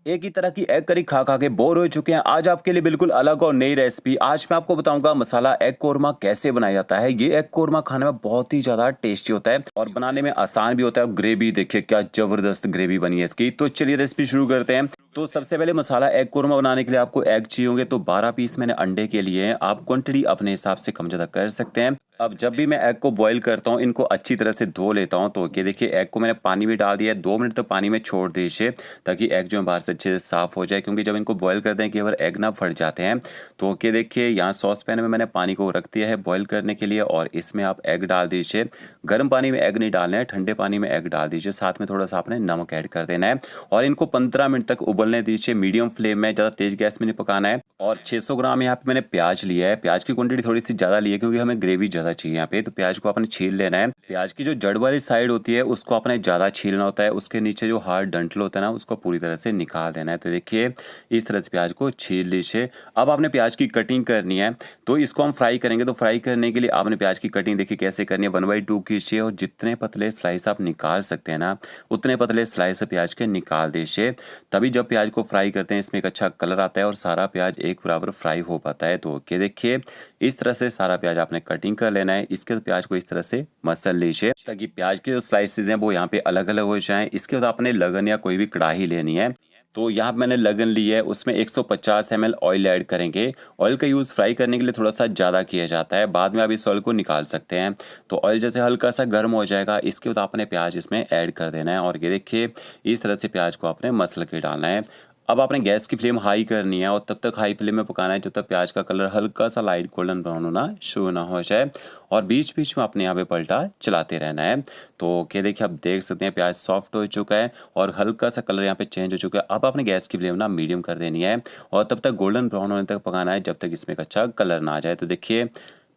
एक ही तरह की एग करी खा खा के बोर हो चुके हैं। आज आपके लिए बिल्कुल अलग और नई रेसिपी। आज मैं आपको बताऊंगा मसाला एग कोरमा कैसे बनाया जाता है। ये एग कोरमा खाने में बहुत ही ज्यादा टेस्टी होता है और बनाने में आसान भी होता है। ग्रेवी देखिए क्या जबरदस्त ग्रेवी बनी है इसकी। तो चलिए रेसिपी शुरू करते हैं। तो सबसे पहले मसाला एग कोरमा बनाने के लिए आपको एग चाहिए होंगे। तो 12 पीस मैंने अंडे के लिए हैं। आप क्वांटिटी अपने हिसाब से कम ज्यादा कर सकते हैं। अब जब भी मैं एग को बॉईल करता हूँ इनको अच्छी तरह से धो लेता हूँ। तो ये देखिए एग को मैंने पानी में डाल दिया है। 2 मिनट तक पानी में छोड़ दीजिए ताकि एग जो है बाहर से अच्छे से साफ हो जाए, क्योंकि जब इनको बॉईल करते हैं कि अगर एग ना फट जाते हैं। तो ये देखिए यहाँ सॉस पैन में मैंने पानी को रख दिया है बॉईल करने के लिए और इसमें आप एग डाल दीजिए। गर्म पानी में एग नहीं डालना है, ठंडे पानी में एग डाल दीजिए। साथ में थोड़ा सा आपने नमक ऐड कर देना है और इनको 15 मिनट तक उबलने दीजिए मीडियम फ्लेम में। ज़्यादा तेज गैस में नहीं पकाना है। और 600 ग्राम यहाँ पे मैंने प्याज लिया है। प्याज की क्वांटिटी थोड़ी सी ज़्यादा ली है क्योंकि हमें ग्रेवी ज़्यादा चाहिए यहाँ पे। तो प्याज को आपने छील लेना है। प्याज की जो जड़ वाली साइड होती है उसको आपने ज़्यादा छीलना होता है। उसके नीचे जो हार्ड डंठल होता है ना उसको पूरी तरह से निकाल देना है। तो देखिए इस तरह से प्याज को छील लीजिए। अब आपने प्याज की कटिंग करनी है। तो इसको हम फ्राई करेंगे। तो फ्राई करने के लिए आपने प्याज की कटिंग देखिए कैसे करनी है। 1/2 कीजिए और जितने पतले स्लाइस आप निकाल सकते हैं ना उतने पतले स्लाइस प्याज के निकाल दीजिए। तभी जब प्याज को फ्राई करते हैं इसमें एक अच्छा कलर आता है और सारा प्याज एक बराबर फ्राई हो पाता है। तो ये देखिए इस तरह से सारा प्याज आपने कटिंग कर लेना है। इसके बाद प्याज को इस तरह से मसल लीजिए ताकि प्याज के जो स्लाइसेस हैं वो यहाँ पे अलग अलग हो जाएं। इसके बाद आपने लगन या कोई भी कढ़ाई लेनी है। तो यहाँ पे मैंने लगन ली है, उसमें 150 ml ऑयल ऐड करेंगे। ऑयल का यूज़ फ्राई करने के लिए थोड़ा सा ज़्यादा किया जाता है, बाद में आप इस ऑयल को निकाल सकते हैं। तो ऑयल जैसे हल्का सा गर्म हो जाएगा इसके बाद आपने प्याज इसमें ऐड कर देना है और ये देखिए इस तरह से प्याज को आपने मसल के डालना है। अब आपने गैस की फ्लेम हाई करनी है और तब तक हाई फ्लेम में पकाना है जब तक प्याज का कलर हल्का सा लाइट गोल्डन ब्राउन होना शुरू ना हो जाए। और बीच बीच में आपने यहाँ पे पलटा चलाते रहना है। तो क्या देखिए आप देख सकते हैं प्याज सॉफ्ट हो चुका है और हल्का सा कलर यहाँ पे चेंज हो चुका है। अब आपने गैस की फ्लेम ना मीडियम कर देनी है और तब तक गोल्डन ब्राउन होने तक पकाना है जब तक इसमें एक अच्छा कलर ना आ जाए। तो देखिए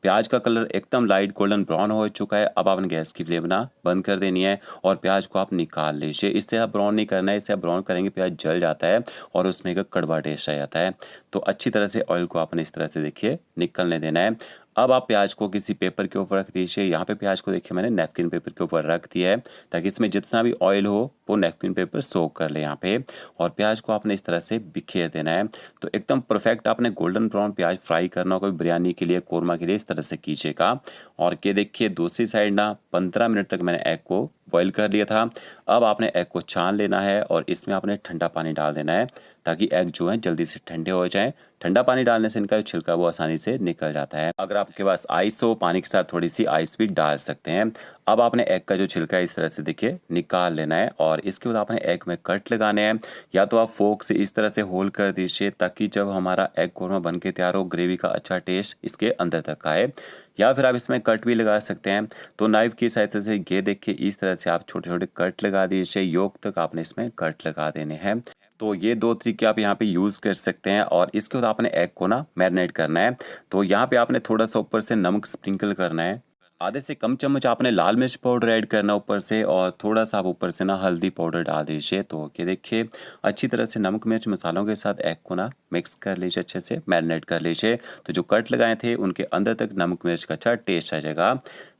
प्याज का कलर एकदम लाइट गोल्डन ब्राउन हो चुका है। अब आपने गैस की फ्लेम ना बंद कर देनी है और प्याज को आप निकाल लीजिए। इससे आप ब्राउन नहीं करना है, इससे आप ब्राउन करेंगे प्याज जल जाता है और उसमें एक कड़वा टेस्ट आ जाता है। तो अच्छी तरह से ऑयल को आपने इस तरह से देखिए निकलने देना है। अब आप प्याज को किसी पेपर के ऊपर रख दीजिए। यहाँ पे प्याज को देखिए मैंने नैपकिन पेपर के ऊपर रख दिया है ताकि इसमें जितना भी ऑयल हो वो नैपकिन पेपर सोक कर ले यहाँ पे। और प्याज को आपने इस तरह से बिखेर देना है। तो एकदम परफेक्ट आपने गोल्डन ब्राउन प्याज फ्राई करना होगा बिरयानी के लिए, कोरमा के लिए इस तरह से कीजिएगा। और ये देखिए दूसरी साइड ना 15 मिनट तक मैंने एग को बॉईल कर लिया था। अब आपने एग को छान लेना है और इसमें आपने ठंडा पानी डाल देना है ताकि एग जो है जल्दी से ठंडे हो जाएं। ठंडा पानी डालने से इनका जो छिलका वो आसानी से निकल जाता है। अगर आपके पास आइस हो पानी के साथ थोड़ी सी आइस भी डाल सकते हैं। अब आपने एग का जो छिलका है इस तरह से देखिए निकाल लेना है और इसके बाद आपने एग में कट लगाने हैं। या तो आप फोक से इस तरह से होल कर दीजिए ताकि जब हमारा एग कोरमा बन के तैयार हो ग्रेवी का अच्छा टेस्ट इसके अंदर तक आए। या फिर आप इसमें कट भी लगा सकते हैं। तो नाइफ की सहायता से ये देखिए इस तरह से आप छोटे छोटे कट लगा दीजिए। योक तक आपने इसमें कट लगा देने हैं। तो ये 2 तरीके आप यहाँ पे यूज़ कर सकते हैं। और इसके बाद आपने एग को ना मैरिनेट करना है। तो यहाँ पे आपने थोड़ा सा ऊपर से नमक स्प्रिंकल करना है। आधे से कम चम्मच आपने लाल मिर्च पाउडर ऐड करना ऊपर से और थोड़ा सा आप ऊपर से ना हल्दी पाउडर डाल दीजिए। तो ये देखिए अच्छी तरह से नमक मिर्च मसालों के साथ एग को ना मिक्स कर लीजिए, अच्छे से मैरिनेट कर लीजिए। तो जो कट लगाए थे उनके अंदर तक नमक मिर्च का अच्छा टेस्ट आ जाएगा।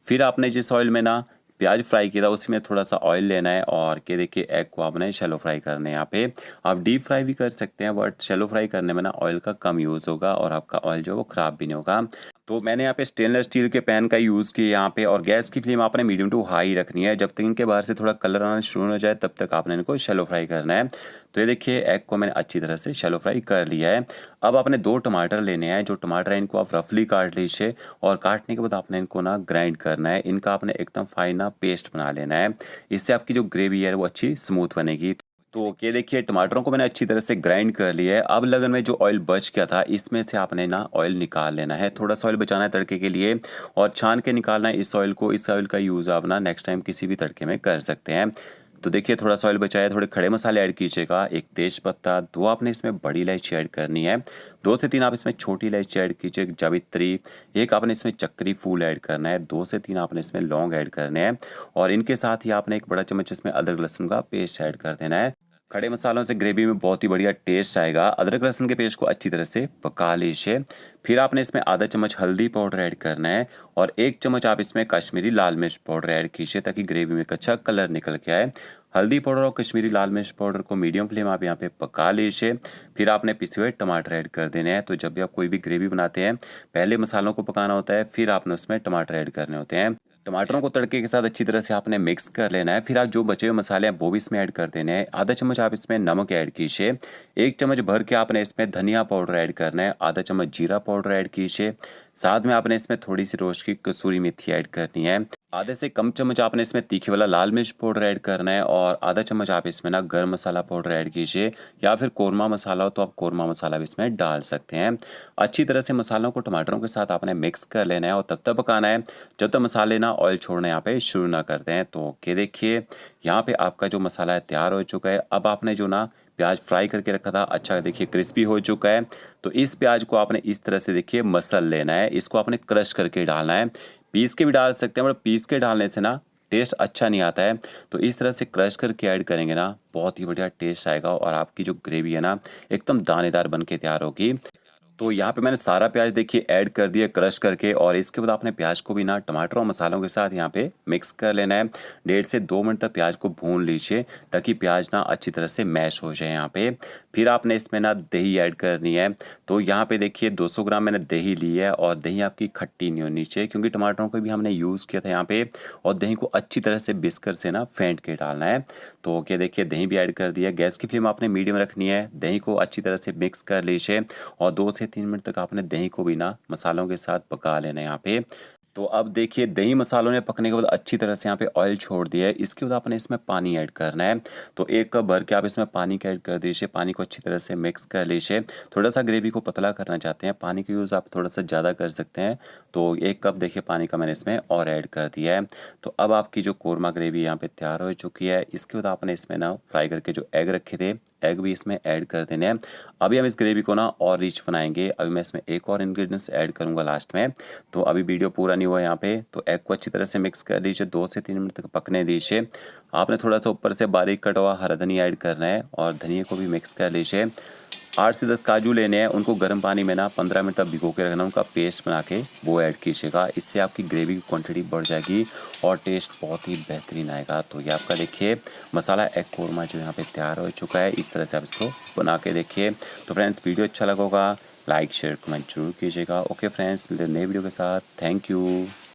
फिर आपने जिस ऑयल में ना प्याज फ्राई किया था उसी में थोड़ा सा ऑयल लेना है और ये देखिए एग को आपने शैलो फ्राई करना है। यहाँ पे आप डीप फ्राई भी कर सकते हैं बट शैलो फ्राई करने में ना ऑयल का कम यूज़ होगा और आपका ऑयल जो है वो ख़राब भी नहीं होगा। तो मैंने यहाँ पे स्टेनलेस स्टील के पैन का यूज़ किया यहाँ पे। और गैस की फ्लेम आपने मीडियम टू हाई रखनी है। जब तक इनके बाहर से थोड़ा कलर आना शुरू हो जाए तब तक आपने इनको शैलो फ्राई करना है। तो ये देखिए एग को मैंने अच्छी तरह से शैलो फ्राई कर लिया है। अब आपने 2 टमाटर लेने हैं। जो टमाटर है इनको आप रफली काट लीजिए और काटने के बाद आपने इनको ना ग्राइंड करना है। इनका आपने एकदम फाइन ना पेस्ट बना लेना है। इससे आपकी जो ग्रेवी है वो अच्छी स्मूथ बनेगी। तो ये देखिए टमाटरों को मैंने अच्छी तरह से ग्राइंड कर लिया है। अब लगन में जो ऑयल बच गया था इसमें से आपने ना ऑयल निकाल लेना है। थोड़ा सा ऑयल बचाना है तड़के के लिए और छान के निकालना है इस ऑयल को। इस ऑयल का यूज़ आप ना नेक्स्ट टाइम किसी भी तड़के में कर सकते हैं। तो देखिए थोड़ा सा ऑयल बचाया, थोड़े खड़े मसाले ऐड कीजिएगा। एक तेज पत्ता, 2 आपने इसमें बड़ी इलायची ऐड करनी है, 2 से 3 आप इसमें छोटी इलायची ऐड कीजिए, जावित्री, एक आपने इसमें चक्री फूल ऐड करना है, 2 से 3 आपने इसमें लौंग ऐड करने हैं और इनके साथ ही आपने एक बड़ा चम्मच इसमें अदरक लहसुन का पेस्ट ऐड कर देना है। खड़े मसालों से ग्रेवी में बहुत ही बढ़िया टेस्ट आएगा। अदरक लहसुन के पेस्ट को अच्छी तरह से पका लीजिए। फिर आपने इसमें आधा चम्मच हल्दी पाउडर ऐड करना है और 1 चम्मच आप इसमें कश्मीरी लाल मिर्च पाउडर ऐड कीजिए ताकि ग्रेवी में एक अच्छा कलर निकल के आए। हल्दी पाउडर और कश्मीरी लाल मिर्च पाउडर को मीडियम फ्लेम आप यहाँ पे पका लीजिए। फिर आपने पिसे हुए टमाटर ऐड कर देने हैं। तो जब भी आप कोई भी ग्रेवी बनाते हैं, पहले मसालों को पकाना होता है, फिर आपने उसमें टमाटर ऐड करने होते हैं। टमाटरों को तड़के के साथ अच्छी तरह से आपने मिक्स कर लेना है। फिर आप जो बचे हुए मसाले हैं वो भी इसमें ऐड कर देने हैं। आधा चम्मच आप इसमें नमक ऐड कीजिए। 1 चम्मच भर के आपने इसमें धनिया पाउडर ऐड करना है। आधा चम्मच जीरा पाउडर ऐड कीजिए। साथ में आपने इसमें थोड़ी सी रोस्ट की कसूरी मेथी ऐड करनी है। आधे से कम चम्मच आपने इसमें तीखे वाला लाल मिर्च पाउडर ऐड करना है। और आधा चम्मच आप इसमें ना गरम मसाला पाउडर ऐड कीजिए, या फिर कोरमा मसाला हो तो आप कोरमा मसाला भी इसमें डाल सकते हैं। अच्छी तरह से मसालों को टमाटरों के साथ आपने मिक्स कर लेना है और तब तक पकाना है जब तक मसाले ना ऑयल छोड़ना यहाँ पे शुरू ना कर दें। तो ओके, देखिए यहाँ पे आपका जो मसाला है तैयार हो चुका है। अब आपने जो ना प्याज फ्राई करके रखा था, अच्छा देखिए क्रिस्पी हो चुका है। तो इस प्याज को आपने इस तरह से देखिए मसल लेना है। इसको आपने क्रश करके डालना है। पीस के भी डाल सकते हैं, बट पीस के डालने से ना टेस्ट अच्छा नहीं आता है। तो इस तरह से क्रश करके ऐड करेंगे ना, बहुत ही बढ़िया टेस्ट आएगा और आपकी जो ग्रेवी है ना एकदम दानेदार बन के तैयार होगी। तो यहाँ पे मैंने सारा प्याज देखिए ऐड कर दिया क्रश करके, और इसके बाद आपने प्याज को भी ना टमाटर और मसालों के साथ यहाँ पे मिक्स कर लेना है। 1.5 से 2 मिनट तक प्याज को भून लीजिए ताकि प्याज ना अच्छी तरह से मैश हो जाए यहाँ पे। फिर आपने इसमें ना दही ऐड करनी है। तो यहाँ पे देखिए 200 ग्राम मैंने दही ली है, और दही आपकी खट्टी नहीं होनी चाहिए क्योंकि टमाटरों को भी हमने यूज़ किया था यहाँ पे। और दही को अच्छी तरह से बिस्कर से ना फेंट के डालना है। तो ओके, देखिए दही भी ऐड कर दिया। गैस की फ्लेम आपने मीडियम रखनी है। दही को अच्छी तरह से मिक्स कर लीजिए और 2 से 3 मिनट तक आपने दही को भी ना मसालों के साथ पका लेना है यहाँ पे। तो अब देखिए दही मसालों ने पकने के बाद अच्छी तरह से यहाँ पे ऑयल छोड़ दिया है। इसके बाद आपने इसमें पानी ऐड करना है। तो 1 कप भर के आप इसमें पानी का ऐड कर दीजिए। पानी को अच्छी तरह से मिक्स कर लीजिए। थोड़ा सा ग्रेवी को पतला करना चाहते हैं, पानी का यूज़ आप थोड़ा सा ज़्यादा कर सकते हैं। तो 1 कप देखिए पानी का मैंने इसमें और ऐड कर दिया है। तो अब आपकी जो कोरमा ग्रेवी यहाँ पे तैयार हो चुकी है। इसके बाद आपने इसमें ना फ्राई करके जो एग रखे थे, एग भी इसमें ऐड कर देने हैं। अभी हम इस ग्रेवी को ना और रिच बनाएंगे। अभी मैं इसमें एक और इंग्रेडिएंट्स ऐड करूँगा लास्ट में। तो अभी वीडियो पूरा नहीं हुआ यहाँ पे। तो एग को अच्छी तरह से मिक्स कर लीजिए, 2 से 3 मिनट तक पकने दीजिए। आपने थोड़ा सा ऊपर से बारीक कटा हुआ हरा धनिया ऐड करना है और धनिया को भी मिक्स कर लीजिए। 8 से 10 काजू लेने हैं, उनको गर्म पानी में ना 15 मिनट तक भिगो के रखना, उनका पेस्ट बना के वो ऐड कीजिएगा। इससे आपकी ग्रेवी की क्वांटिटी बढ़ जाएगी और टेस्ट बहुत ही बेहतरीन आएगा। तो ये आपका देखिए मसाला एग कोरमा जो यहाँ पे तैयार हो चुका है। इस तरह से आप इसको बना के देखिए। तो फ्रेंड्स, वीडियो अच्छा लगा होगा, लाइक शेयर कमेंट जरूर कीजिएगा। ओके फ्रेंड्स, मिलते हैं नए वीडियो के साथ। Thank you.